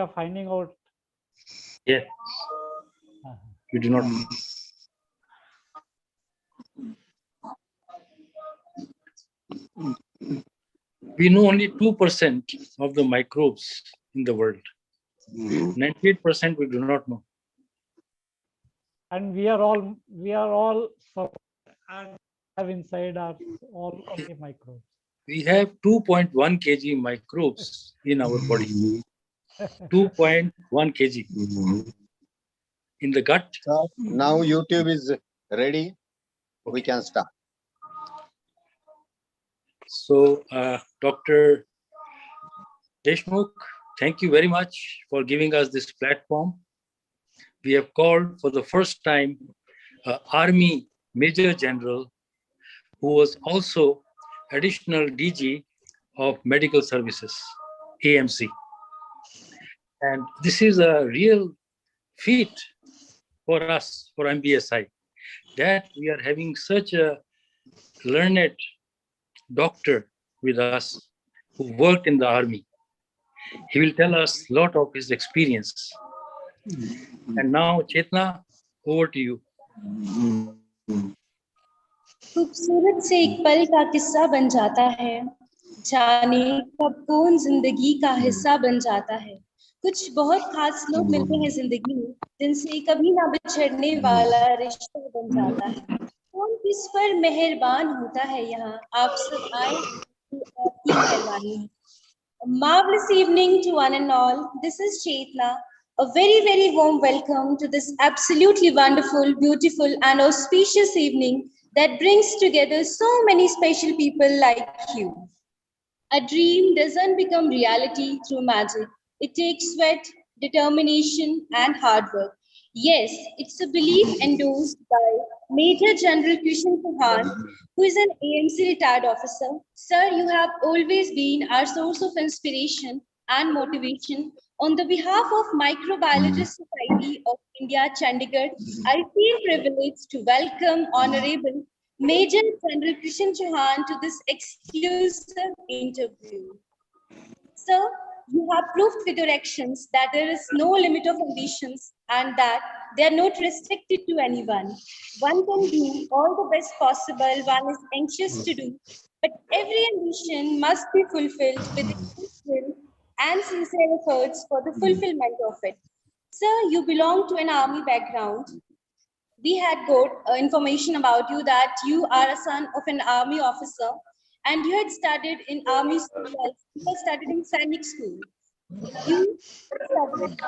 are finding out. Yes. We do not know. We know only 2% of the microbes in the world. 98% we do not know. And we are all and have inside us all the microbes. We have 2.1 kg microbes in our body. 2.1 kg in the gut. So now YouTube is ready. We can start. So, Dr. Deshmukh, thank you very much for giving us this platform. We have called for the first time Army Major General, who was also additional DG of Medical Services, AMC. And this is a real feat for us, for MBSI, that we are having such a learned doctor with us who worked in the army. He will tell us a lot of his experience. And now, Chetna, over to you. खूबसूरत से एक पल का किस्सा बन जाता है, जाने कब कौन जिंदगी का हिस्सा बन जाता है। कुछ बहुत खास लोग मिलते हैं जिंदगी में, जिनसे कभी ना बिछड़ने वाला रिश्ता बन जाता है। कौन किस पर मेहरबान होता है यहाँ, आप सब आए, आपकी मेहरबानी है। A marvelous evening to one and all. This is Chetna. A very, very warm welcome to this absolutely wonderful, beautiful and auspicious evening that brings together so many special people like you. A dream doesn't become reality through magic. It takes sweat, determination and hard work. Yes, it's a belief endorsed by Major General Krishan Chauhan, who is an AMC retired officer. Sir, you have always been our source of inspiration and motivation. On the behalf of Microbiologist Society of India, Chandigarh, I feel privileged to welcome Honorable Major General Krishan Chauhan to this exclusive interview. Sir, you have proved with your actions that there is no limit of ambitions and that they are not restricted to anyone. One can do all the best possible one is anxious to do, but every ambition must be fulfilled with skill and sincere efforts for the fulfillment of it. Sir, you belong to an army background. We had got information about you that you are a son of an army officer and you had studied in army school. You had studied in Sainik school. You studied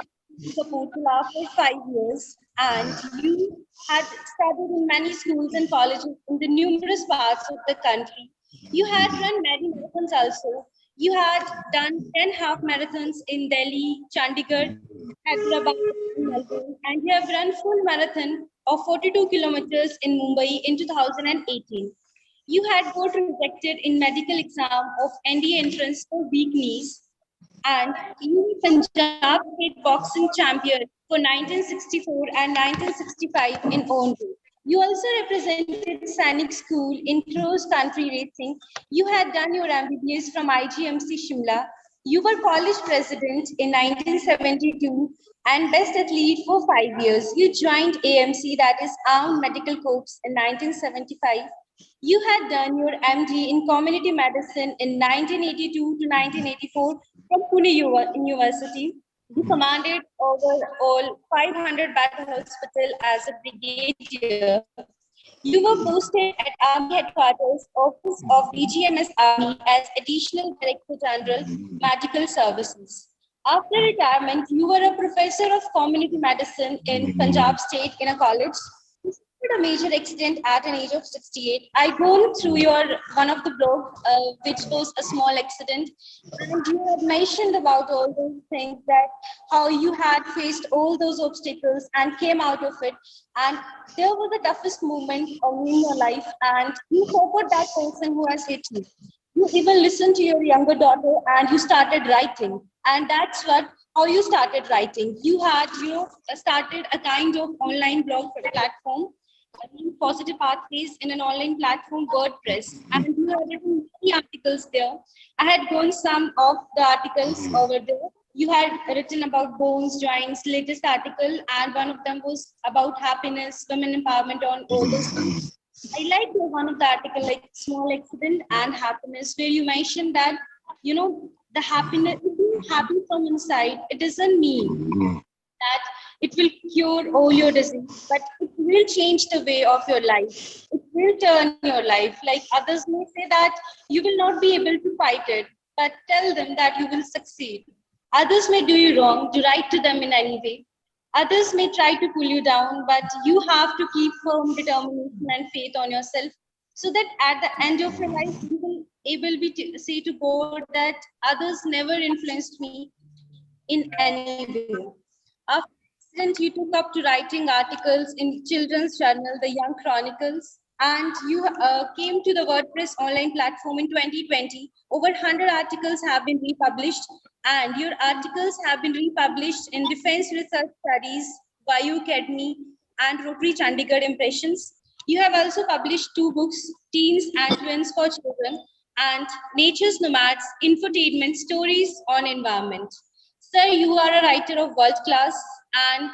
in Kapurthala for 5 years and you had studied in many schools and colleges in the numerous parts of the country. You had run many marathons also. You had done 10 half marathons in Delhi, Chandigarh, Hyderabad, and Melbourne, and you have run full marathon of 42 kilometers in Mumbai in 2018. You had got rejected in medical exam of ND entrance for weak knees, and you were Punjab State Boxing Champion for 1964 and 1965 in own way. You also represented Sainik School in cross country racing. You had done your MBBS from IGMC Shimla. You were college president in 1972 and best athlete for 5 years. You joined AMC, that is Armed Medical Corps, in 1975. You had done your MD in community medicine in 1982 to 1984 from Pune University. You commanded overall 500 battle hospital as a brigadier. You were posted at Army Headquarters, Office of DGMS Army as Additional Director General, Medical Services. After retirement, you were a professor of community medicine in Punjab State in a college. You suffered a major accident at an age of 68. I gone through your one of the blog, which was a small accident, and you had mentioned about all those things, that how you had faced all those obstacles and came out of it. And there was the toughest moment in your life, and you forgot that person who has hit you. You even listened to your younger daughter and you started writing. And that's how you started writing. You had, started a kind of online blog platform, Positive Pathways, in an online platform, WordPress. And you had written many articles there. I had gone some of the articles over there. You had written about bones, joints, latest article, and one of them was about happiness, women empowerment on overseas. I like the one of the article, like small accident and happiness, where you mentioned that, the happiness, being happy from inside, it doesn't mean that it will cure all your disease, but it will change the way of your life. It will turn your life. Like others may say that you will not be able to fight it, but tell them that you will succeed. Others may do you wrong, do right to them in any way. Others may try to pull you down, but you have to keep firm determination and faith on yourself so that at the end of your life, you will able be to say to God that others never influenced me in any way. After the accident, you took up to writing articles in children's journal, The Young Chronicles, and you came to the WordPress online platform in 2020. Over 100 articles have been republished, and your articles have been republished in Defense Research Studies, Vayu Academy, and Rotary Chandigarh Impressions. You have also published two books, Teens and Twins for Children, and Nature's Nomads, Infotainment Stories on Environment. Sir, you are a writer of world class and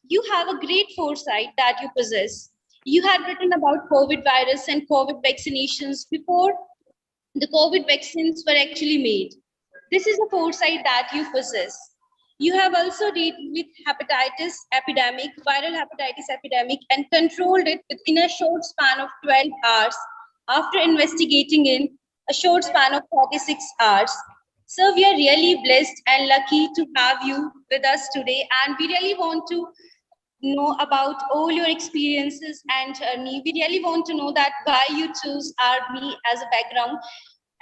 you have a great foresight that you possess. You had written about COVID virus and COVID vaccinations before the COVID vaccines were actually made. This is a foresight that you possess. You have also dealt with hepatitis epidemic, viral hepatitis epidemic, and controlled it within a short span of 12 hours after investigating in a short span of 46 hours. So we are really blessed and lucky to have you with us today, and we really want to know about all your experiences and journey. We really want to know that why you chose army as a background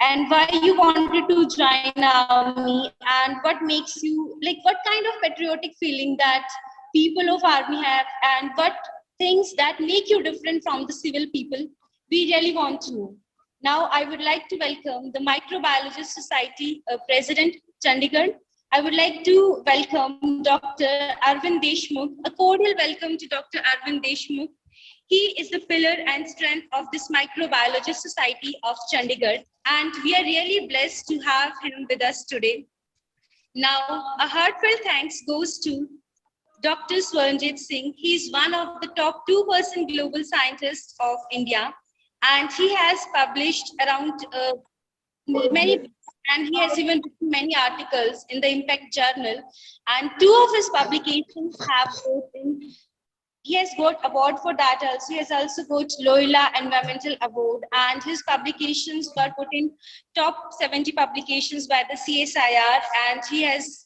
and why you wanted to join army and what makes you like what kind of patriotic feeling that people of army have and what things that make you different from the civil people. We really want to know. Now I would like to welcome the Microbiologist Society President Chandigarh. I would like to welcome Dr. Arvind Deshmukh. A cordial welcome to Dr. Arvind Deshmukh. He is the pillar and strength of this Microbiologist Society of Chandigarh, and we are really blessed to have him with us today. Now, a heartfelt thanks goes to Dr. Swaranjit Singh. He is one of the top 2% global scientists of India, and he has published around many books, and he has even written many articles in the Impact Journal. And two of his publications have both in he has got award for that also. He has also got Loyola Environmental Award, and his publications were put in top 70 publications by the CSIR, and he has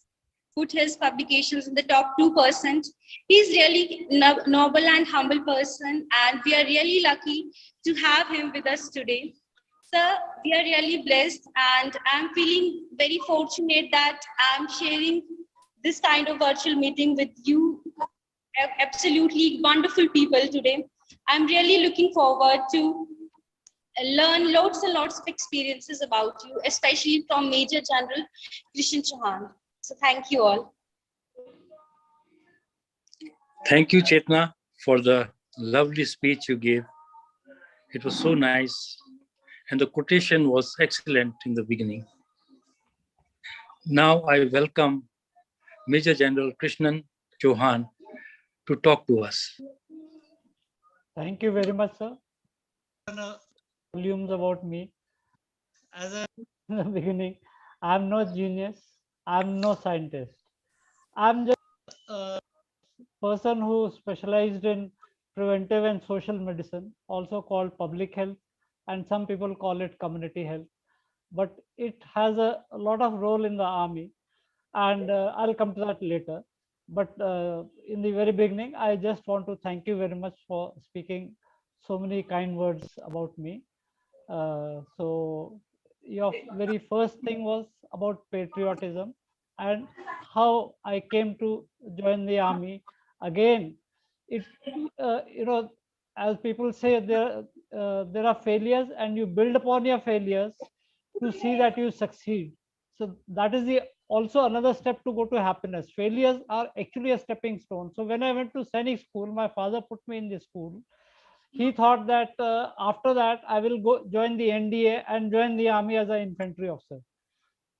put his publications in the top 2%. He's really noble and humble person, and we are really lucky to have him with us today. Sir, we are really blessed, and I'm feeling very fortunate that I'm sharing this kind of virtual meeting with you absolutely wonderful people today. I'm really looking forward to learn lots and lots of experiences about you, especially from Major General Krishan Chauhan. So thank you all. Thank you, Chetna, for the lovely speech you gave. It was so nice. And the quotation was excellent in the beginning. Now I welcome Major General Krishnan Chauhan to talk to us. Thank you very much, sir. Volumes about me. As I in the beginning, I'm no genius. I'm no scientist. I'm just a person who specialized in preventive and social medicine, also called public health, and some people call it community health. But it has a lot of role in the army, and I'll come to that later. But in the very beginning, I just want to thank you very much for speaking so many kind words about me. So your very first thing was about patriotism and how I came to join the army. Again, it as people say, there are failures, and you build upon your failures to see that you succeed. So that is the also another step to go to happiness. Failures are actually a stepping stone. So when I went to Sainik school, my father put me in the school. He thought that after that I will go join the NDA and join the army as an infantry officer.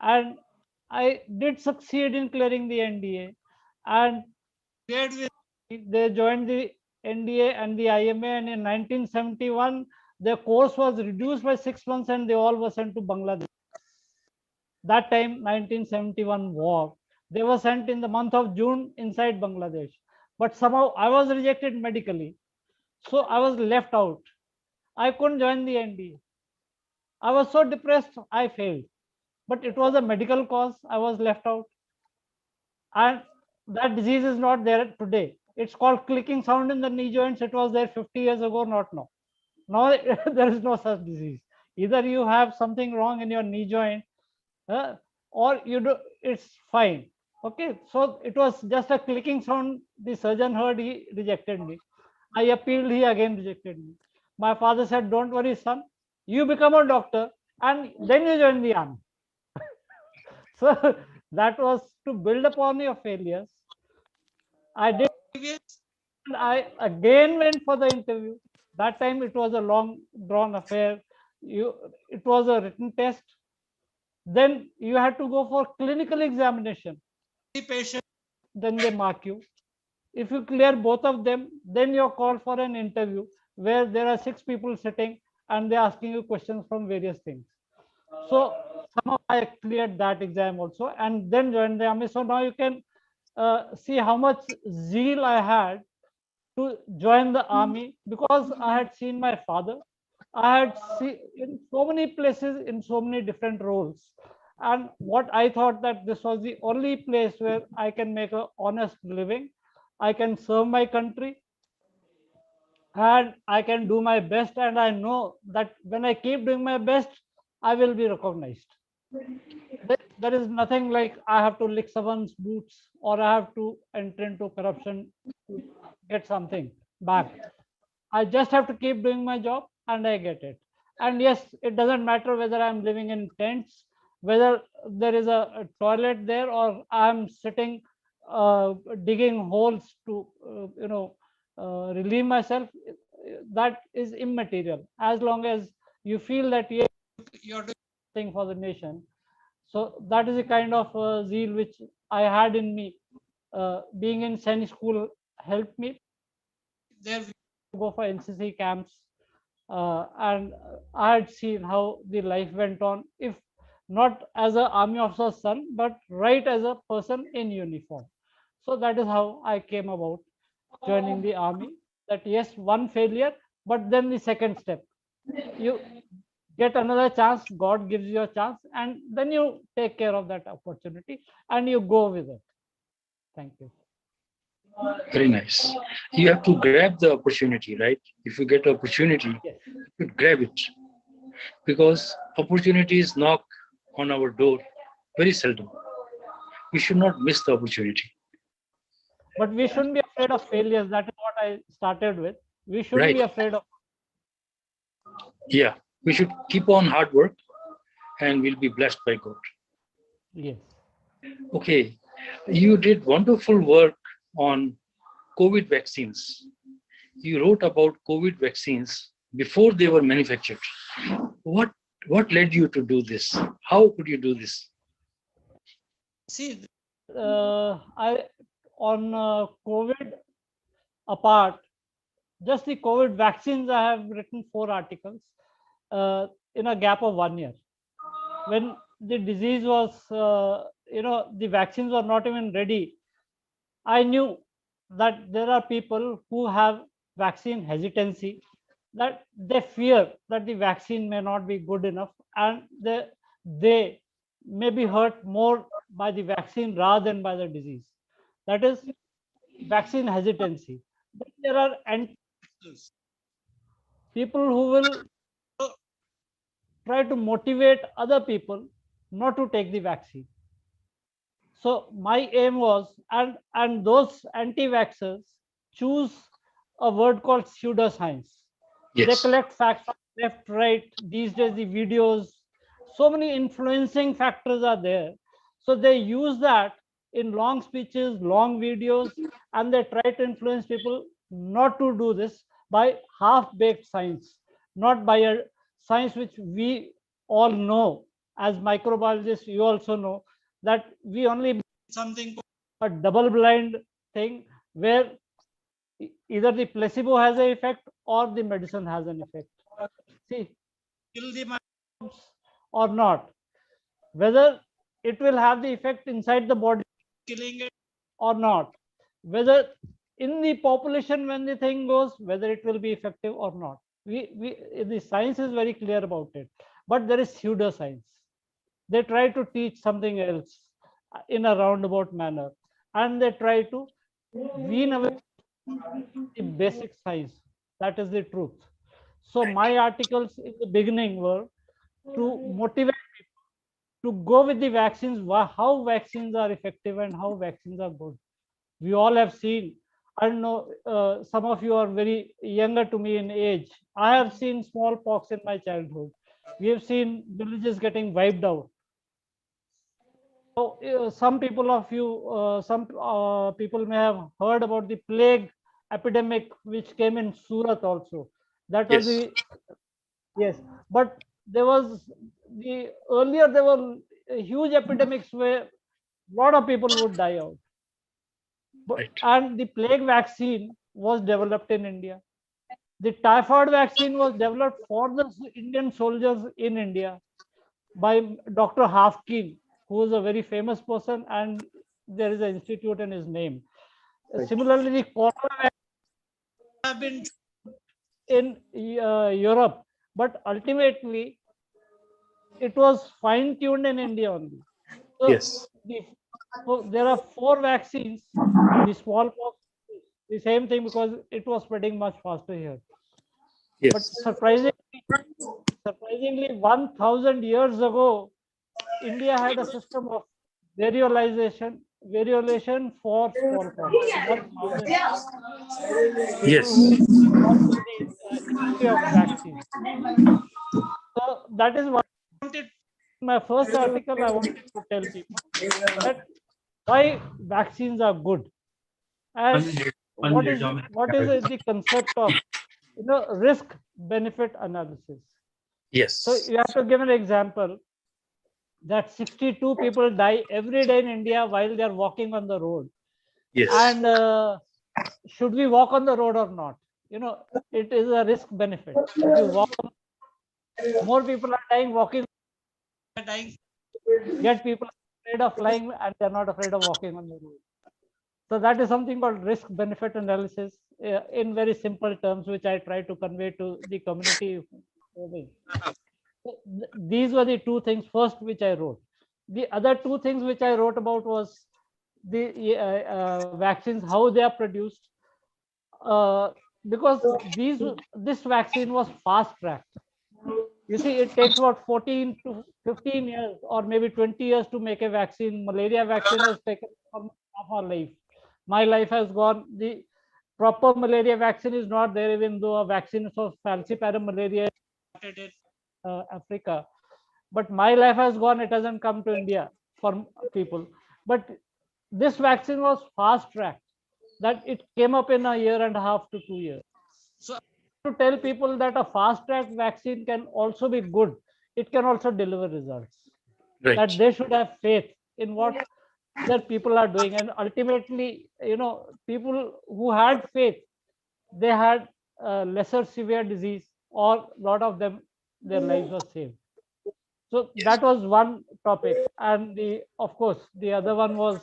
And I did succeed in clearing the NDA, and they joined the NDA and the IMA, and in 1971, their course was reduced by 6 months, and they all were sent to Bangladesh. That time, 1971 war, they were sent in the month of June inside Bangladesh. But somehow I was rejected medically, so I was left out. I couldn't join the NDA. I was so depressed, I failed. But it was a medical cause, I was left out. And that disease is not there today. It's called clicking sound in the knee joints. It was there 50 years ago, not now. Now there is no such disease. Either you have something wrong in your knee joint, uh, or you do, it's fine. Okay, so it was just a clicking sound. The surgeon heard, he rejected me. I appealed, he again rejected me. My father said, "Don't worry, son, you become a doctor and then you join the army." So that was to build upon your failures. I did, and I again went for the interview. That time it was a long drawn affair. It was a written test. Then you had to go for clinical examination. Then they mark you. If you clear both of them, then you're called for an interview where there are 6 people sitting and they're asking you questions from various things. So somehow I cleared that exam also and then joined the army. So now you can see how much zeal I had to join the army, because I had seen my father. I had seen in so many places in so many different roles. And what I thought that this was the only place where I can make an honest living. I can serve my country and I can do my best. And I know that when I keep doing my best, I will be recognized. There is nothing like I have to lick someone's boots or I have to enter into corruption to get something back. I just have to keep doing my job and I get it. And yes, it doesn't matter whether I'm living in tents, whether there is a toilet there, or I'm sitting digging holes to, relieve myself. That is immaterial. As long as you feel that yes, you're doing something for the nation. So that is a kind of zeal which I had in me. Being in Sainik school helped me. There we go for NCC camps, and I had seen how the life went on, if not as an army officer's son, but right as a person in uniform. So that is how I came about joining the army. That yes, one failure, but then the second step, you get another chance. God gives you a chance, and then you take care of that opportunity and you go with it. Thank you. Very nice. You have to grab the opportunity, right? If you get opportunity, Yes. you should grab it, because opportunities knock on our door very seldom. We should not miss the opportunity. But we shouldn't be afraid of failures. That is what I started with. We shouldn't Right. be afraid of. Yeah, we should keep on hard work and we'll be blessed by God. Yes. Okay, you did wonderful work on COVID vaccines. You wrote about COVID vaccines before they were manufactured. What led you to do this? How could you do this? See, I on COVID apart, just the COVID vaccines, I have written 4 articles in a gap of 1 year. When the disease was, the vaccines were not even ready, I knew that there are people who have vaccine hesitancy, that they fear that the vaccine may not be good enough, and they may be hurt more by the vaccine rather than by the disease. That is vaccine hesitancy. Then there are people who will try to motivate other people not to take the vaccine. So my aim was, and those anti-vaxxers choose a word called pseudoscience. They Yes. collect facts from left, right. These days, the videos, so many influencing factors are there. So they use that in long speeches, long videos, and they try to influence people not to do this by half-baked science, not by a science which we all know. As microbiologists, you also know that we only something a double-blind thing where either the placebo has an effect or the medicine has an effect. See, kill the microbes or not, whether it will have the effect inside the body, killing it or not, whether in the population when the thing goes, whether it will be effective or not. The science is very clear about it, but there is pseudoscience. They try to teach something else in a roundabout manner, and they try to wean away the basic science. That is the truth. So my articles in the beginning were to motivate to go with the vaccines, how vaccines are effective and how vaccines are good. We all have seen, I don't know, some of you are very younger to me in age. I have seen smallpox in my childhood. We have seen villages getting wiped out. So some people of you, some people may have heard about the plague epidemic which came in Surat also. That was Yes. the, yes, but there was the earlier there were huge epidemics where a lot of people would die out. But, Right. and the plague vaccine was developed in India. The typhoid vaccine was developed for the Indian soldiers in India by Dr. Hafkin, who is a very famous person, and there is an institute in his name. Similarly, the corona vaccine have been in Europe, but ultimately it was fine-tuned in India only. So, Yes. so there are 4 vaccines. The smallpox, the same thing because it was spreading much faster here. But Yes. surprisingly, 1,000 years ago, India had a system of variolation for smallpox. 1,000 people Yes. who got the history of vaccine. So that is what I wanted. In my first article, I wanted to tell people that why vaccines are good and what is the concept of risk benefit analysis. So Yes. you have to give an example that 62 people die every day in India while they are walking on the road. Yes. And should we walk on the road or not? It is a risk benefit. If you walk, more people are dying walking, dying, yet people are afraid of flying and they're not afraid of walking on the road. So that is something called risk benefit analysis in very simple terms, which I try to convey to the community. These were the 2 things first which I wrote. The other 2 things which I wrote about was the vaccines, how they are produced, uh, because this vaccine was fast tracked. You see, it takes about 14 to 15 years or maybe 20 years to make a vaccine. Malaria vaccine has taken half our life. My life has gone. The proper malaria vaccine is not there, even though a vaccine for falciparum malaria started in Africa. But my life has gone. It hasn't come to India for people. But this vaccine was fast tracked, that it came up in a year and a half to 2 years. So to tell people that a fast track vaccine can also be good, it can also deliver results. That Right. they should have faith in what their people are doing, and ultimately, people who had faith, they had lesser severe disease, or a lot of them, their lives were saved. So Yes. that was one topic, and of course the other one was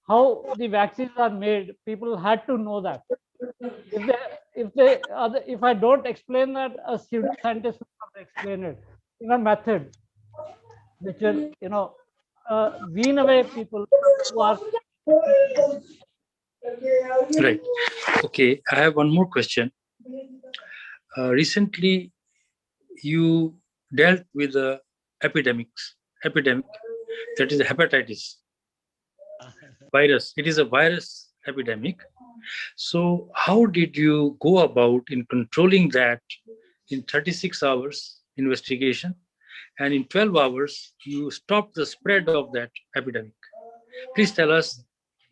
how the vaccines are made. People had to know that. If I don't explain that, a pseudo scientist will not explain it in a method which will wean away people who are. Right. Okay. I have one more question. Recently, you dealt with the epidemic that is hepatitis virus. It is a virus epidemic. So, how did you go about in controlling that in 36 hours investigation, and in 12 hours you stopped the spread of that epidemic? Please tell us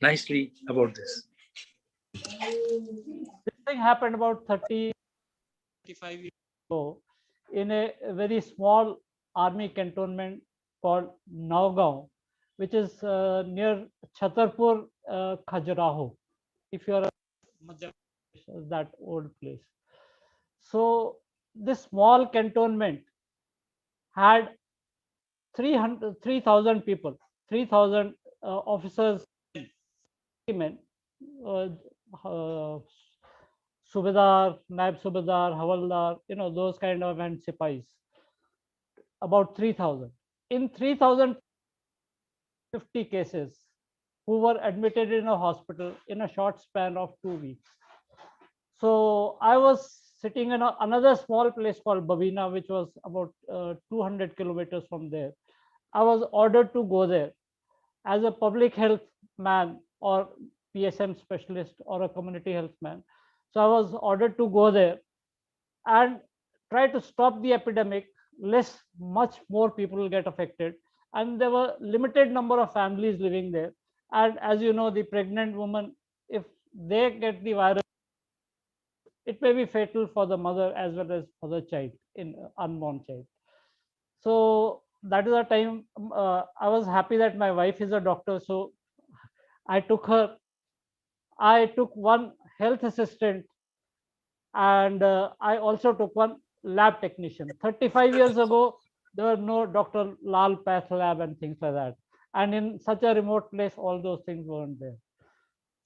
nicely about this. This thing happened about 35 years ago in a very small army cantonment called Nagaon. which is near Chhatarpur, Khajuraho. If you are Madhya Pradesh, that old place. So this small cantonment had 3,000 people, 3,000 officers, men, uh, uh, Subedar, Naib Subedar, Havaldar, those kind of, and Sipais, about 3,000. In 3,050 cases who were admitted in a hospital in a short span of 2 weeks. So I was sitting in another small place called Babina, which was about 200 kilometers from there. I was ordered to go there as a public health man or PSM specialist or a community health man. So I was ordered to go there and try to stop the epidemic, lest much more people will get affected. And there were limited number of families living there. And as you know, the pregnant woman, if they get the virus, it may be fatal for the mother as well as for the child, in unborn child. So that is a time I was happy that my wife is a doctor, so I took her. I took one health assistant, and I also took one lab technician. 35 years ago, there were no Dr. Lal Path Lab and things like that. And in such a remote place, all those things weren't there.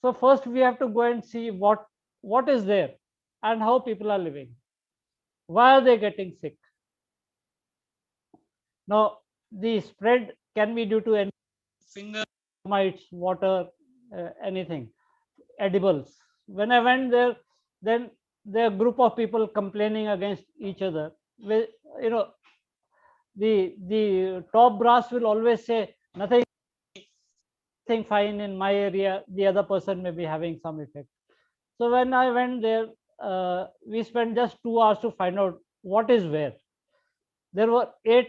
So first we have to go and see what is there and how people are living. Why are they getting sick? Now, the spread can be due to any finger mites, water, anything, edibles. When I went there, then there are a group of people complaining against each other. With, you know, the top brass will always say nothing fine in my area. The other person may be having some effect. So when I went there, we spent just 2 hours to find out what is where. There were 8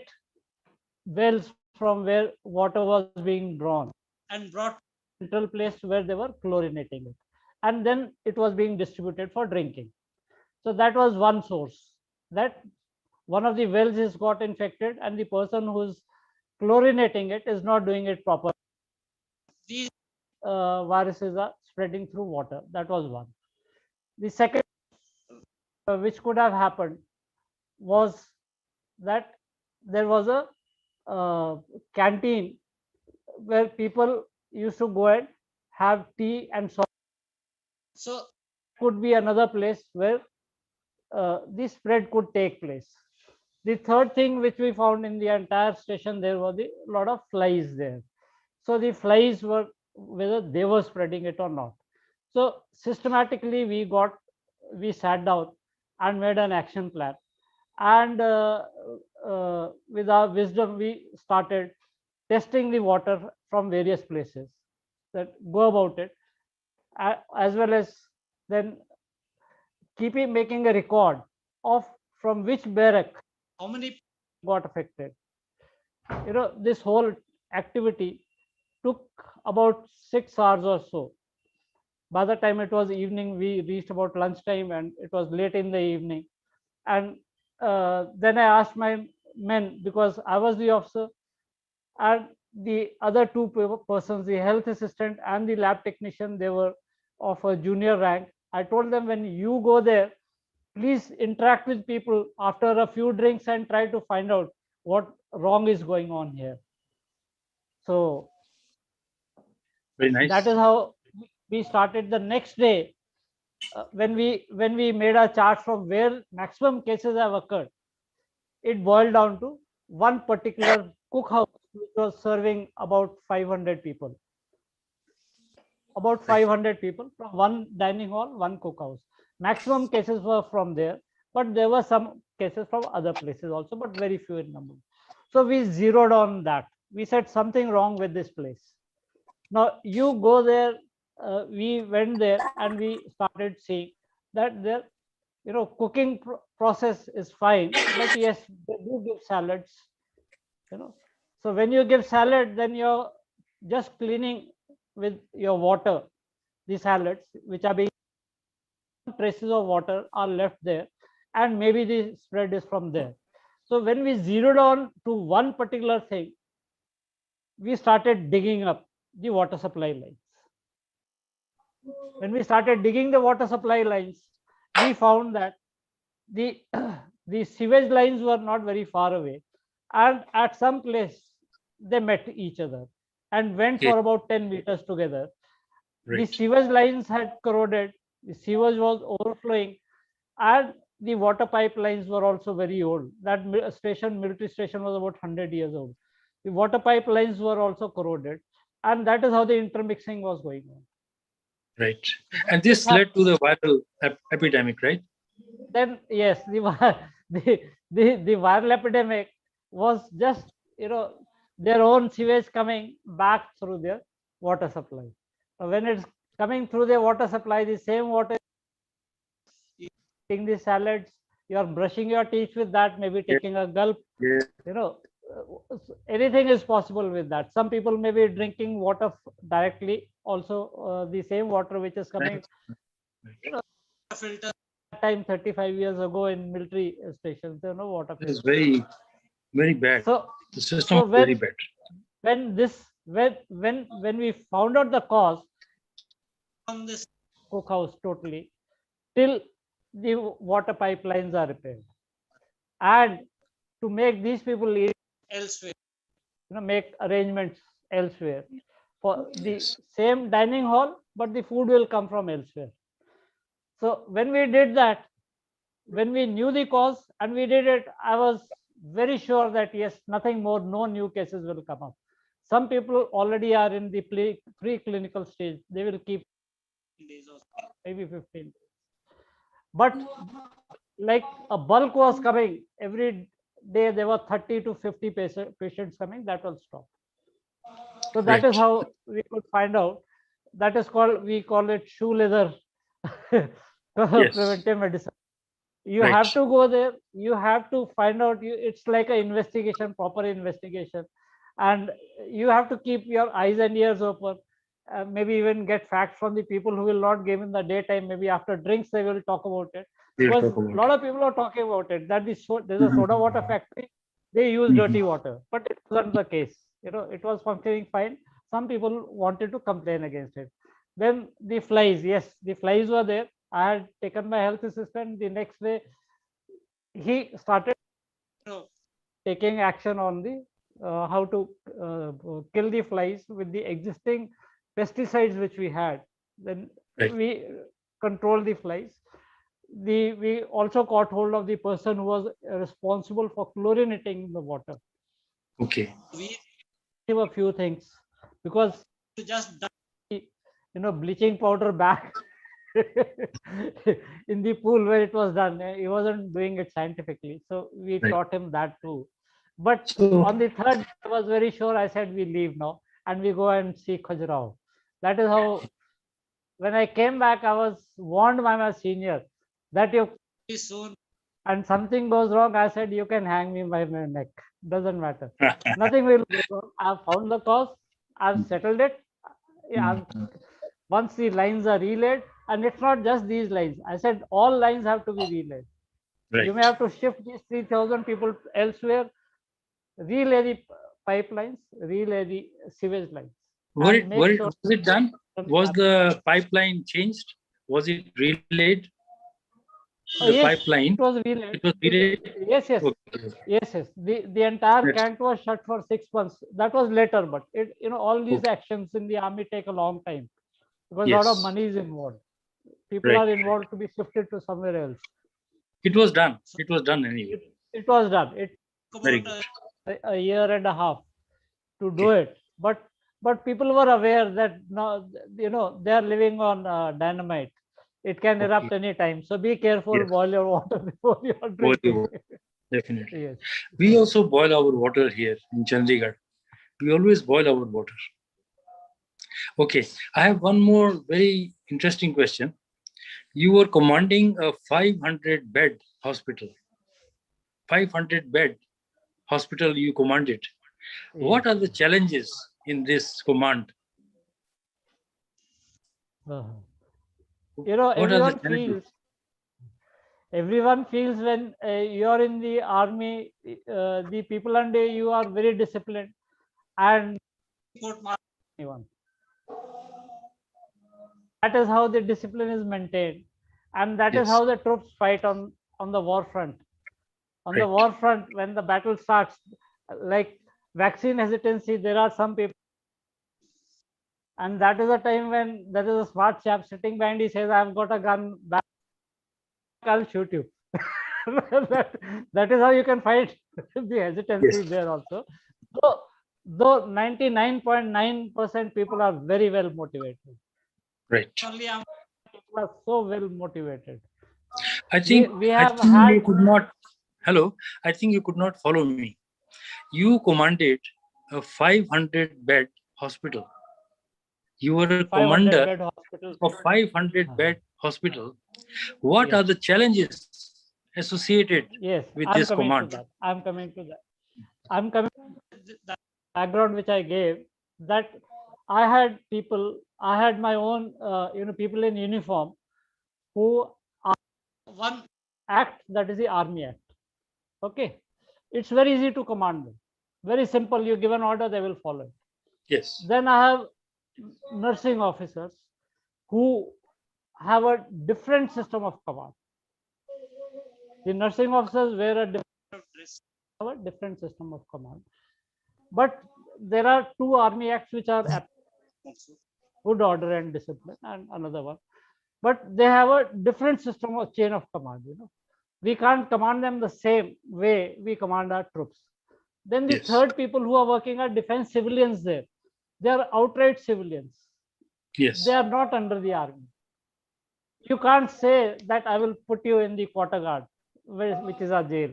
wells from where water was being drawn and brought to a central place where they were chlorinating it, and then it was being distributed for drinking. So that was one source, that one of the wells is got infected and the person who's chlorinating it is not doing it properly. These viruses are spreading through water. That was one. The second, which could have happened, was that there was a canteen where people used to go and have tea and so. So could be another place where the spread could take place. The third thing which we found in the entire station, there was a lot of flies there. So the flies were, whether they were spreading it or not. So systematically we sat down and made an action plan, and with our wisdom we started testing the water from various places, that go about it, as well as then keeping making a record of from which barrack how many got affected. This whole activity took about 6 hours or so. By the time it was evening, we reached about lunchtime and it was late in the evening. And then I asked my men, because I was the officer, and the other two persons, the health assistant and the lab technician, they were of a junior rank. I told them, when you go there, please interact with people after a few drinks and try to find out what wrong is going on here. So Very nice. that is how we started. The next day, when we made a chart from where maximum cases have occurred, it boiled down to one particular cookhouse which was serving about 500 people. About 500 people from one dining hall, one cookhouse. Maximum cases were from there, but there were some cases from other places also, but very few in number. So we zeroed on that. We said something wrong with this place. Now you go there. We went there and we started seeing that there, cooking process is fine, but yes, they do give salads. So when you give salad, then you're just cleaning with your water the salads, which are being, traces of water are left there, and maybe the spread is from there. So when we zeroed on to one particular thing, we started digging up the water supply lines. When we started digging the water supply lines, we found that the the sewage lines were not very far away, and at some place they met each other and went Okay. for about 10 meters together. The Right. sewage lines had corroded, the sewage was overflowing, and the water pipelines were also very old. That military station was about 100 years old. The water pipelines were also corroded, and that is how the intermixing was going on. Right. And this led to the viral epidemic, right? Then yes, the viral epidemic was just, their own sewage coming back through their water supply. When it's coming through the water supply, the same water, eating the salads, you are brushing your teeth with that, maybe taking a gulp, Yes. Anything is possible with that. Some people may be drinking water directly, also the same water which is coming, filter time 35 years ago in military stations, there are no water It is filters. very, very bad. So The system so is very bad. when we found out the cause from this cookhouse totally, till the water pipelines are repaired, and to make these people eat elsewhere, make arrangements elsewhere for the same dining hall, but the food will come from elsewhere. So when we did that, when we knew the cause and we did it, I was very sure that yes, nothing more, no new cases will come up. Some people already are in the preclinical stage. They will keep days or maybe 15 days. But like a bulk was coming every day, there were 30 to 50 patients coming. That will stop. So that is Right. how we could find out. That is called, we call it shoe leather Yes. preventive medicine. You Right. have to go there, you have to find out, it's like an investigation, proper investigation, and you have to keep your eyes and ears open, maybe even get facts from the people who will not give in the daytime, maybe after drinks they will talk about it, We'll because talk a about lot it. of people are talking about it, that there's a soda water factory, they use dirty water, but it wasn't the case. It was functioning fine. Some people wanted to complain against it. Then the flies, yes, the flies were there. I had taken my health assistant. The next day, he started taking action on the how to kill the flies with the existing pesticides which we had. Then Right. we control the flies. We also caught hold of the person who was responsible for chlorinating the water. Okay. We give a few things, because to just dump bleaching powder back in the pool where it was done, he wasn't doing it scientifically, so we Right. taught him that too. But So on the third day, I was very sure. I said we leave now and we go and see Khajuraho. That is how, when I came back, I was warned by my senior that you soon and something goes wrong. I said, you can hang me by my neck, doesn't matter, nothing will go wrong. I've found the cause, I've settled it. Once the lines are relayed, and it's not just these lines, I said all lines have to be relayed. right. You may have to shift these 3,000 people elsewhere, relay the pipelines, relay the sewage lines, and make sure. Was it done? Was the pipeline changed? Was it relayed? The Yes, pipeline. it was relayed. It was relayed. Yes. Okay. Yes. The entire Yes. camp was shut for 6 months. That was later, but all these actions in the army take a long time, because a lot of Yes. money is involved. People Right. are involved to be shifted to somewhere else. It was done. It was done anyway. It was done. It Very took good. a year and a half to do Okay. it, but people were aware that now they are living on dynamite. It can Okay. erupt anytime, so be careful. Yes. Boil your water before you are Boil drinking. your water. Definitely. Yes. We also boil our water here in Chandigarh. We always boil our water. Okay. I have one more very interesting question. You were commanding a 500-bed hospital. 500-bed hospital you commanded. What are the challenges in this command? Everyone feels when you're in the army, the people under you are very disciplined, and anyone. That is how the discipline is maintained, and that is Yes. how the troops fight on the war front. On the Right. war front, when the battle starts, like vaccine hesitancy, there are some people, and that is a time when there is a smart chap sitting behind. He says, "I've got a gun. Back, I'll shoot you." that is how you can fight the hesitancy Yes. there also. So, though 99.9% people are very well motivated. Right. People are so well motivated. I think we have you had could not. Hello. I think you could not follow me. You commanded a 500 bed hospital. You were a 500 commander bed hospital. of 500 bed hospital. What Yes. are the challenges associated Yes, with I'm this coming command? to that. I'm coming to that. I'm coming to that background which I gave, that I had people, I had my own, people in uniform who are one act, that is the Army Act. Okay. It's very easy to command them. Very simple. You give an order, they will follow it. Yes. Then I have nursing officers who have a different system of command. The nursing officers wear a different system of command. But there are two Army Acts which are good order and discipline, and another one. But they have a different system of chain of command. We can't command them the same way we command our troops. Then the Yes. third people who are working are defense civilians there. They are outright civilians. Yes. They are not under the army. You can't say that I will put you in the quarter guard, which is our jail.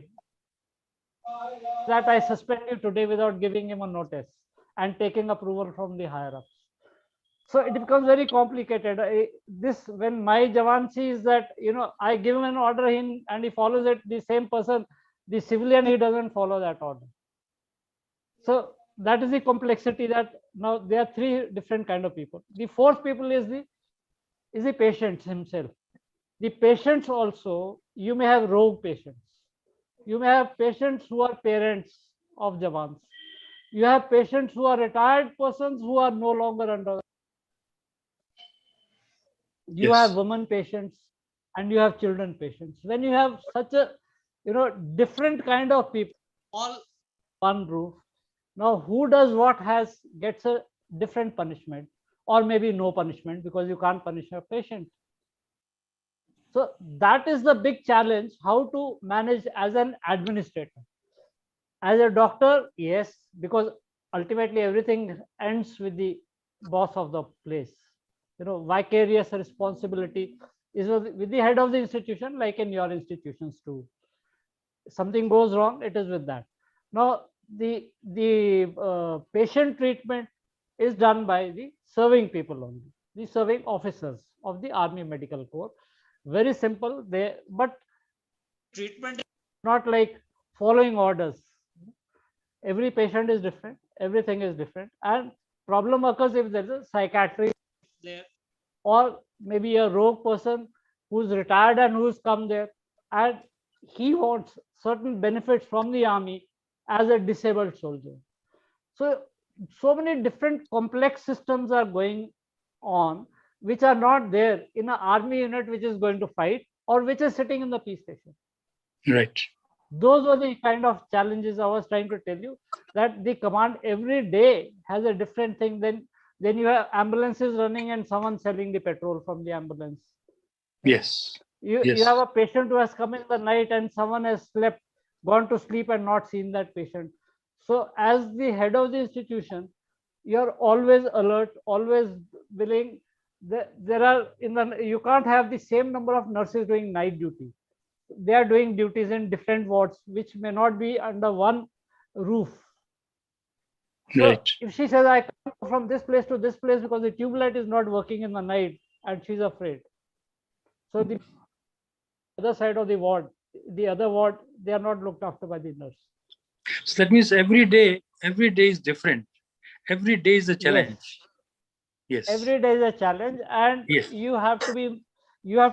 That I suspend you today without giving him a notice and taking approval from the higher ups. So it becomes very complicated. This, when my Jawan sees that, I give him an order and he follows it, the same person, the civilian, he doesn't follow that order. So that is the complexity, that now there are three different kind of people. The fourth people is the patient himself. The patients also, you may have rogue patients. You may have patients who are parents of Jawans. You have patients who are retired persons who are no longer under. You have women patients and you have children patients. When you have such a different kind of people all one roof, now who does what gets a different punishment, or maybe no punishment, because you can't punish a patient. So that is the big challenge, how to manage as an administrator. As a doctor, yes, because ultimately everything ends with the boss of the place. Vicarious responsibility is with the head of the institution, like in your institutions too. Something goes wrong, it is with that. Now, the patient treatment is done by the serving people only, the serving officers of the Army Medical Corps. Very simple. But treatment is not like following orders. Every patient is different, everything is different, and problem occurs if there is a psychiatrist there, or maybe a rogue person who's retired and who's come there, and he wants certain benefits from the army as a disabled soldier. So many different complex systems are going on, which are not there in an army unit which is going to fight, or which is sitting in the peace station. Right. Those were the kind of challenges I was trying to tell you, that the command every day has a different thing. Then you have ambulances running and someone selling the petrol from the ambulance. Yes. You have a patient who has come in the night and someone has gone to sleep and not seen that patient. So as the head of the institution, you're always alert, always willing. You can't have the same number of nurses doing night duty. They are doing duties in different wards, which may not be under one roof. So Right. if she says, I come from this place to this place because the tube light is not working in the night, and she's afraid. So the other side of the ward, they are not looked after by the nurse. So that means every day is different. Every day is a challenge. Yes. Every day is a challenge, and yes. you have to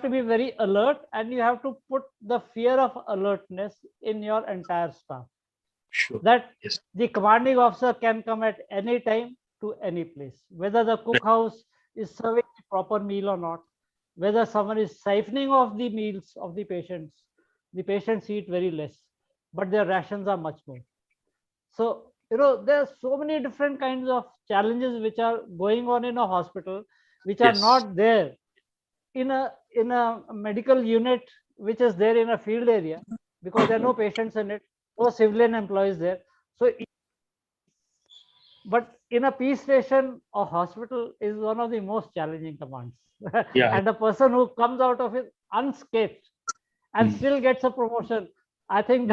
be very alert, and you have to put the fear of alertness in your entire staff. Sure. That yes. the commanding officer can come at any time, to any place, whether the cookhouse is serving a proper meal or not, whether someone is siphoning off the meals of the patients. The patients eat very less, but their rations are much more. So, there are so many different kinds of challenges which are going on in a hospital, which are Yes. not there in a medical unit which is there in a field area, because there are no patients in it, no civilian employees there. So, but in a peace station or hospital is one of the most challenging commands. Yeah. And a person who comes out of it unscathed and Mm. still gets a promotion, I think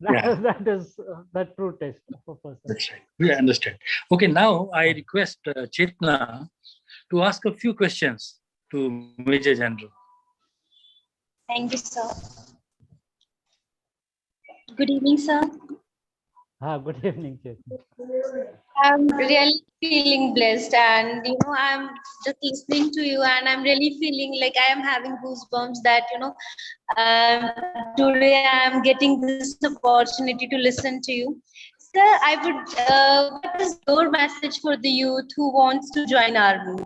Yeah. that is the true test of a person. That's right. We understand. Okay, now I request Chetna to ask a few questions to Major General. Thank you, sir. Good evening, sir. Good evening, Chetan. I'm really feeling blessed, and I'm just listening to you, and I'm really feeling like I am having goosebumps that today I'm getting this opportunity to listen to you. Sir, I would. What is your message for the youth who wants to join army?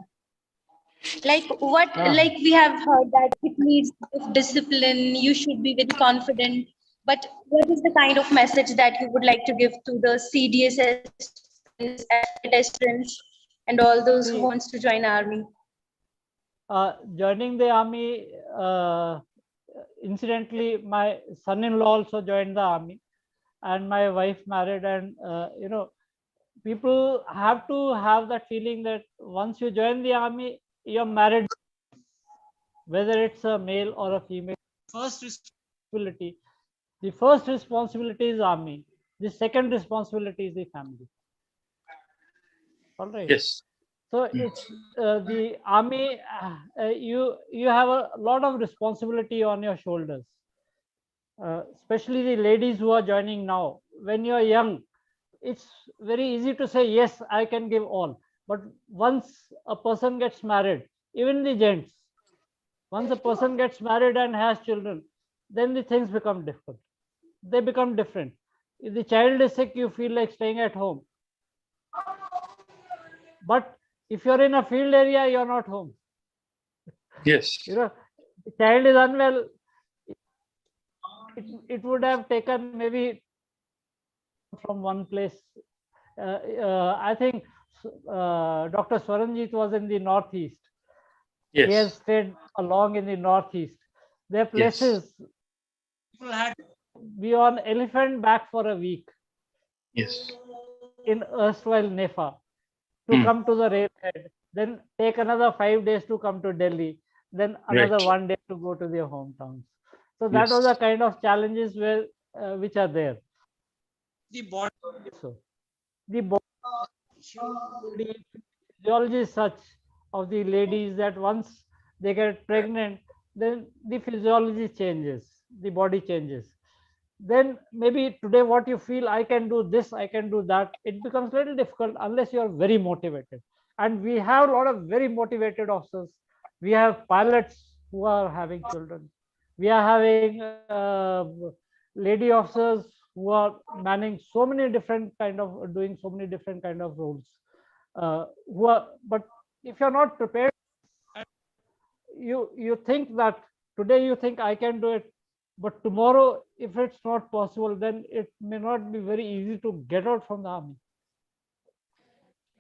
Like what? Like we have heard that it needs discipline. You should be very confident. But what is the kind of message that you would like to give to the CDS aspirants, aspirants, and all those who See, wants to join army? joining the army, incidentally, my son-in-law also joined the army, and my wife married, and people have to have that feeling that once you join the army, you're married, whether it's a male or a female. First responsibility, the first responsibility is army. The second responsibility is the family. All right. Yes. So it's the army. You have a lot of responsibility on your shoulders, especially the ladies who are joining now. When you're young, it's very easy to say yes, I can give all. But once a person gets married, even the gents, once a person gets married and has children, then the things become difficult. They become different. If the child is sick, you feel like staying at home. But if you're in a field area, you're not home. Yes. The child is unwell. It would have taken maybe from one place. I think Dr. Swaranjit was in the Northeast. Yes. He has stayed along in the Northeast. There are places people had to be on elephant back for a week. Yes. In erstwhile Nefa to come to the railhead, then take another 5 days to come to Delhi, then another Right. 1 day to go to their hometowns. So that was the kind of challenges which are there. The body, so the body physiology is such of the ladies that once they get pregnant, then the physiology changes, the body changes. Then maybe today what you feel, I can do this, I can do that, it becomes a little difficult unless you are very motivated. And we have a lot of very motivated officers. We have pilots who are having children. We are having lady officers who are manning so many different kind of doing so many different kind of roles. But if you're not prepared, you think that today you think I can do it, but tomorrow if it's not possible, then it may not be very easy to get out from the army.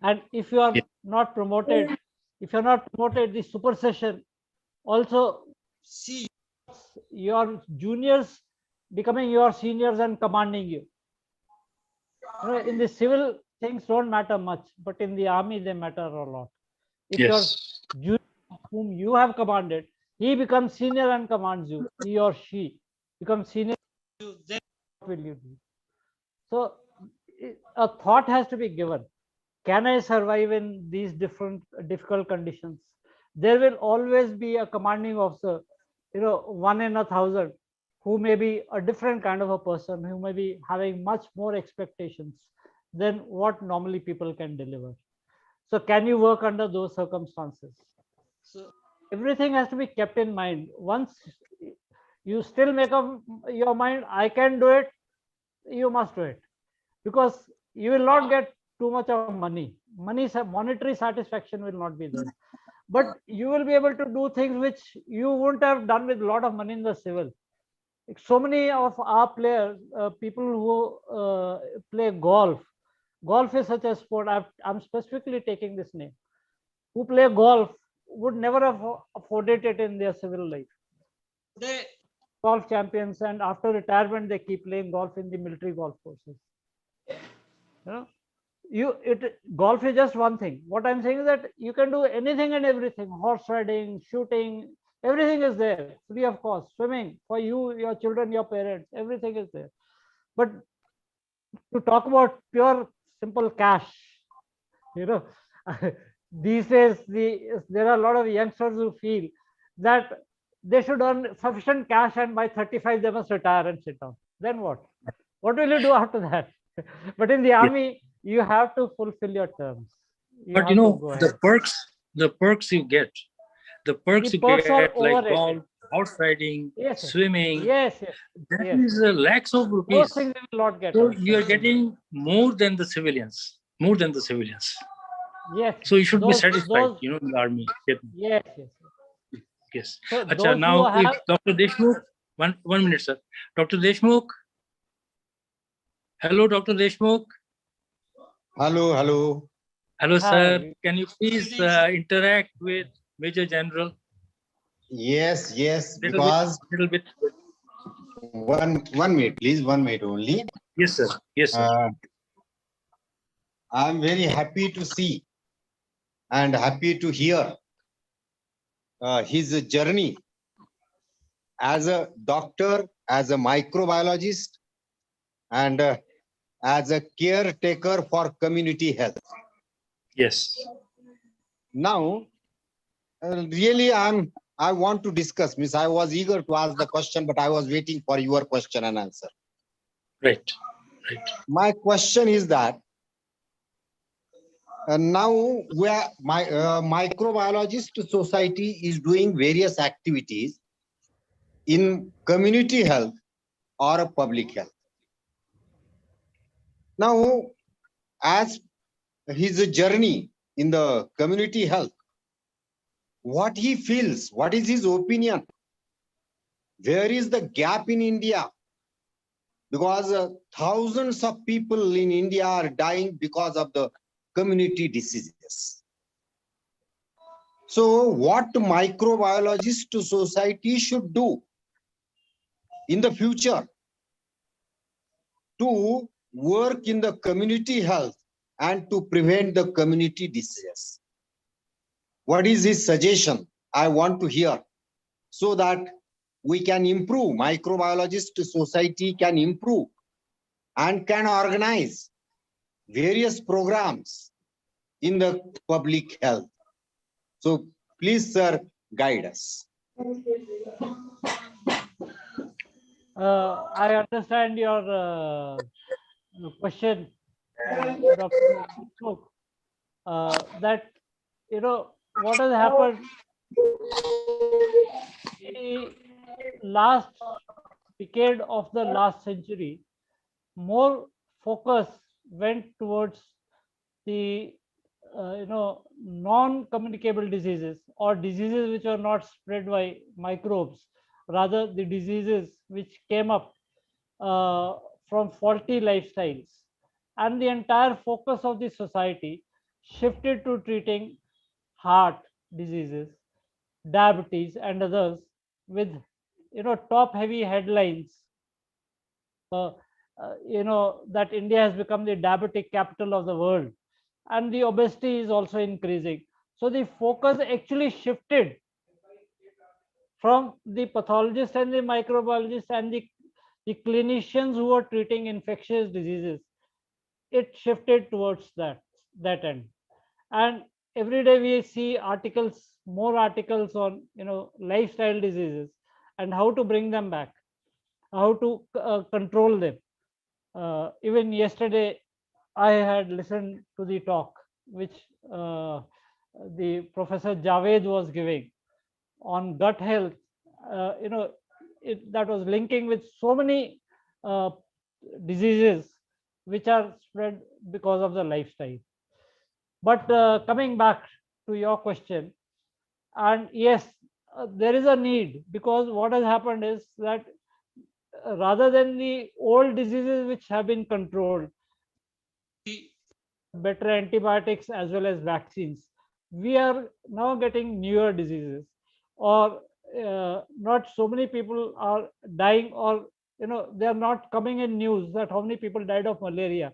And if you are not promoted, the supersession also see your juniors becoming your seniors and commanding you. In the civil, things don't matter much, but in the army they matter a lot. If your junior whom you have commanded, he becomes senior and commands you, he or she becomes senior, then what will you do? So a thought has to be given. Can I survive in these different difficult conditions? There will always be a commanding officer, 1 in 1,000, who may be a different kind of a person, who may be having much more expectations than what normally people can deliver. So can you work under those circumstances? So everything has to be kept in mind. Once you still make up your mind, I can do it, you must do it, because you will not get too much of money. monetary satisfaction will not be there, but you will be able to do things which you wouldn't have done with a lot of money in the civil. So many of our players, people who play golf. Golf is such a sport. I'm specifically taking this name. Who play golf would never have afforded it in their civil life. They golf champions, and after retirement, they keep playing golf in the military golf courses. You know, golf is just one thing. What I'm saying is that you can do anything and everything: horse riding, shooting, everything is there, free of cost. Swimming for you, your children, your parents, everything is there. But to talk about pure simple cash, you know, these days there are a lot of youngsters who feel that they should earn sufficient cash and by 35 they must retire and sit down. Then what will you do after that? But in the Yeah. army you have to fulfill your terms. But you know, the perks you get, The perks like golf, overrated. horse riding, Yes, swimming, yes. that Yes. is lakhs of Those rupees. things you will not get So outside. you are getting more than the civilians. Yes. So you should be satisfied, in the army. Yes. Yes. So Acha, now if Dr. Deshmukh, one minute, sir. Dr. Deshmukh. Hello, Dr. Deshmukh. Hello. Hello, Hi. sir. Can you please interact with Major General? Yes, because little bit. One minute, please. 1 minute only. Yes, sir. I'm very happy to see and happy to hear his journey as a doctor, as a microbiologist, and as a caretaker for community health. Yes. Now, really, I want to discuss. Miss, I was eager to ask the question, but I was waiting for your question and answer. Right. My question is that now where my microbiologist society is doing various activities in community health or public health. Now, as his journey in the community health, what he feels, what is his opinion? Where is the gap in India? Because thousands of people in India are dying because of the community diseases. So what microbiologist society should do in the future to work in the community health and to prevent the community diseases? What is his suggestion? I want to hear, so that we can improve, microbiologist society can improve and can organize various programs in the public health. So please, sir, guide us. I understand your question, Dr. Deshmukh, that what has happened the last decade of the last century. More focus went towards the non-communicable diseases, or diseases which are not spread by microbes, rather the diseases which came up from faulty lifestyles, and the entire focus of the society shifted to treating heart diseases, diabetes and others with top heavy headlines, that India has become the diabetic capital of the world, and the obesity is also increasing. So the focus actually shifted from the pathologist and the microbiologist and the clinicians who are treating infectious diseases. It shifted towards that end, and every day we see more articles on lifestyle diseases and how to bring them back, how to control them. Even yesterday I had listened to the talk which the Professor Javed was giving on gut health. That was linking with so many uh, diseases which are spread because of the lifestyle. But coming back to your question, and yes, there is a need, because what has happened is that rather than the old diseases which have been controlled, better antibiotics as well as vaccines, we are now getting newer diseases, or not so many people are dying, or they are not coming in news that how many people died of malaria,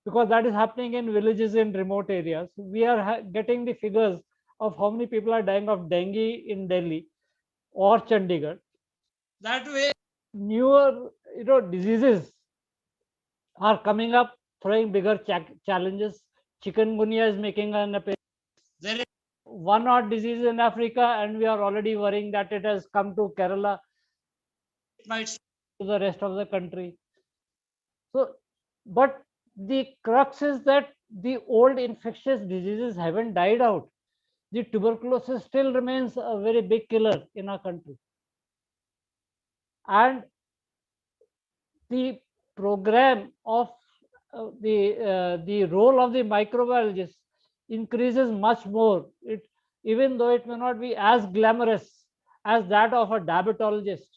because that is happening in villages in remote areas. We are getting the figures of how many people are dying of dengue in Delhi or Chandigarh. That way, newer diseases are coming up, throwing bigger challenges. Chikungunya is making an appearance. There is one odd disease in Africa, and we are already worrying that it has come to Kerala. It might to the rest of the country. So, but the crux is that the old infectious diseases haven't died out. The tuberculosis still remains a very big killer in our country. And the program of the role of the microbiologist increases much more. Even though it may not be as glamorous as that of a diabetologist,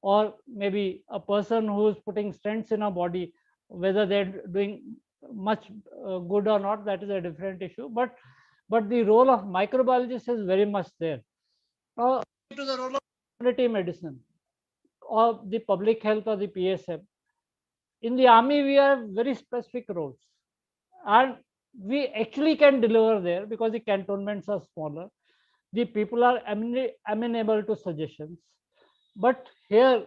or maybe a person who is putting stents in a body, whether they're doing much good or not, that is a different issue. But the role of microbiologist is very much there. Now, to the role of community medicine or the public health or the PSM. In the army, we have very specific roles, and we actually can deliver there because the cantonments are smaller. The people are amenable to suggestions. But here,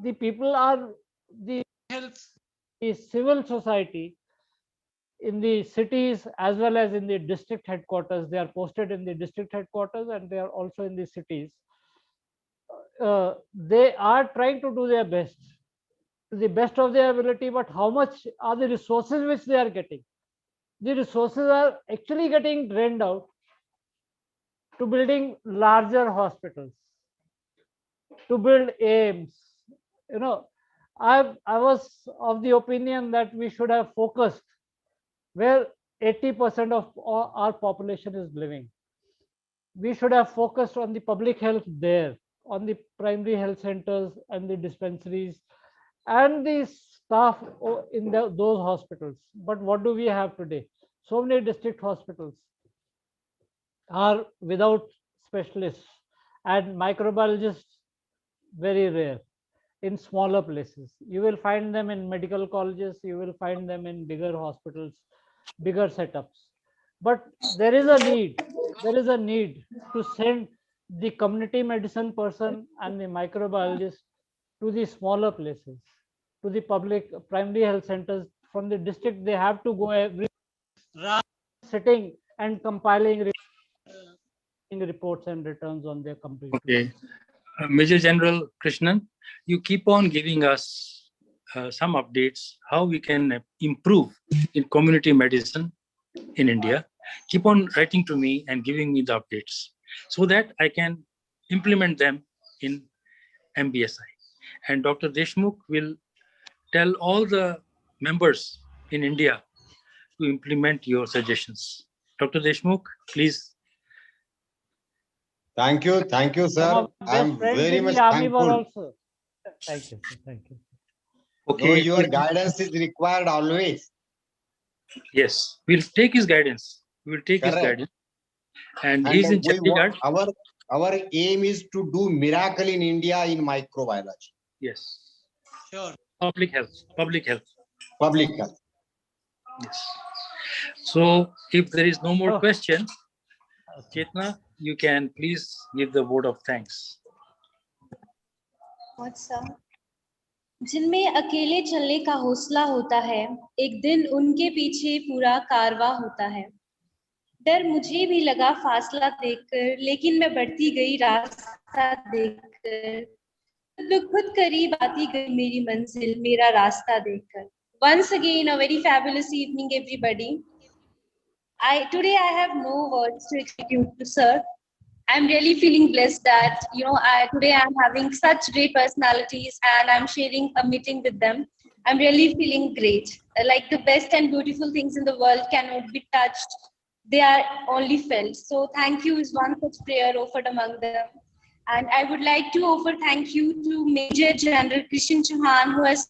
the people are the health, the civil society in the cities as well as in the district headquarters. They are posted in the district headquarters, and they are also in the cities. They are trying to do their best, to the best of their ability, but how much are the resources which they are getting? The resources are actually getting drained out to building larger hospitals, to build aims. I was of the opinion that we should have focused where 80% of our population is living. We should have focused on the public health there, on the primary health centers and the dispensaries and the staff in those hospitals. But what do we have today? So many district hospitals are without specialists, and microbiologists very rare in smaller places. You will find them in medical colleges, you will find them in bigger hospitals, bigger setups. But there is a need to send the community medicine person and the microbiologist to the smaller places, to the public primary health centers. From the district, they have to go every sitting and compiling reports and returns on their complete. Okay. Major General Krishnan, you keep on giving us some updates how we can improve in community medicine in India. Keep on writing to me and giving me the updates so that I can implement them in MBSI. And Dr. Deshmukh will tell all the members in India to implement your suggestions. Dr. Deshmukh, please. Thank you, sir. I'm very much thankful. Also. Thank you, sir. Thank you. Okay. No, your guidance is required always. Yes, we'll take his guidance. We'll take his guidance. And he's in Chandigarh. Our aim is to do miracle in India in microbiology. Yes. Sure. Public health. Yes. So if there is no more question, Chetna, you can please give the vote of thanks. जिनमें अकेले चलने का हौसला होता है, एक दिन उनके पीछे पूरा कारवां होता है। डर मुझे भी लगा फासला देखकर, लेकिन मैं बढ़ती गई रास्ता देखकर। खुद करीब आती गई मेरी मंजिल, मेरा रास्ता देखकर। Once again, a very fabulous evening, everybody. Today I have no words to execute, sir. I'm really feeling blessed that today I'm having such great personalities and I'm sharing a meeting with them. I'm really feeling great. Like the best and beautiful things in the world cannot be touched. They are only felt. So thank you is one such prayer offered among them. And I would like to offer thank you to Major General Christian Chauhan, who has,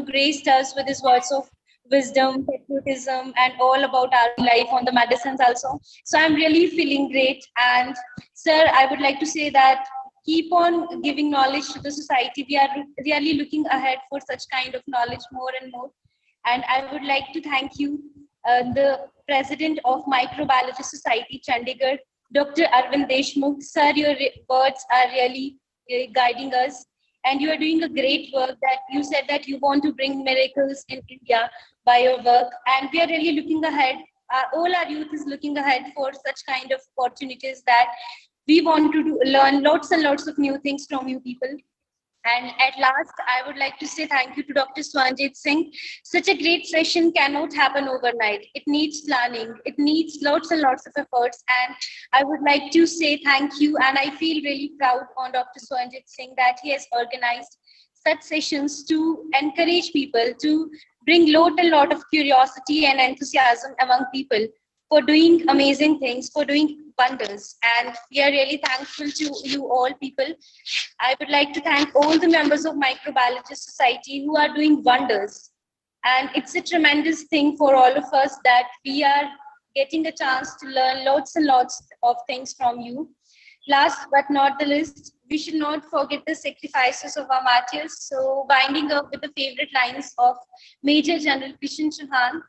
graced us with his words of wisdom, patriotism, and all about our life on the medicines also. So I'm really feeling great. And sir, I would like to say that keep on giving knowledge to the society. We are really looking ahead for such kind of knowledge more and more. And I would like to thank you, the president of Microbiologist Society, Chandigarh, Dr. Arvind Deshmukh. Sir, your words are really guiding us. And you are doing a great work that you said that you want to bring miracles in India by your work. And we are really looking ahead. All our youth is looking ahead for such kind of opportunities that we want to learn lots and lots of new things from you people. And at last, I would like to say thank you to Dr. Swanjit Singh. Such a great session cannot happen overnight. It needs planning. It needs lots and lots of efforts. And I would like to say thank you. And I feel really proud on Dr. Swanjit Singh that he has organized such sessions to encourage people, to bring a lot of curiosity and enthusiasm among people for doing amazing things, for doing wonders. And we are really thankful to you all people. I would like to thank all the members of Microbiologist Society who are doing wonders. And it's a tremendous thing for all of us that we are getting a chance to learn lots and lots of things from you. Last but not the least, we should not forget the sacrifices of our martyrs. So binding up with the favorite lines of Major General Kishan Chauhan,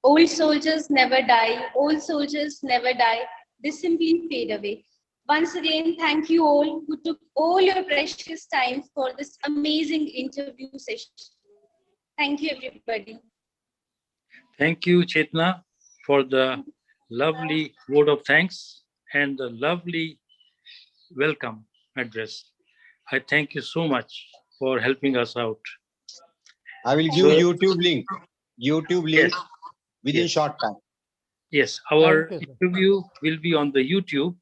old soldiers never die, old soldiers never die, they simply fade away. Once again, thank you all who took all your precious time for this amazing interview session. Thank you, everybody. Thank you, Chetna, for the lovely word of thanks and the lovely welcome address. I thank you so much for helping us out. I will give So- YouTube link. YouTube link Yes. within Yes. short time. Yes, our Thank you, sir. interview will be on the YouTube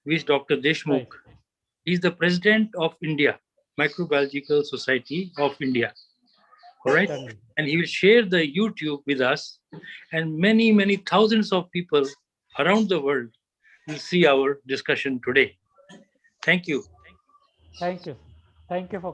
with Dr. Deshmukh. Right. He is the president of India, Microbiological Society of India. All right. Done. And he will share the YouTube with us, and many, many thousands of people around the world will see our discussion today. Thank you. Thank you. Thank you for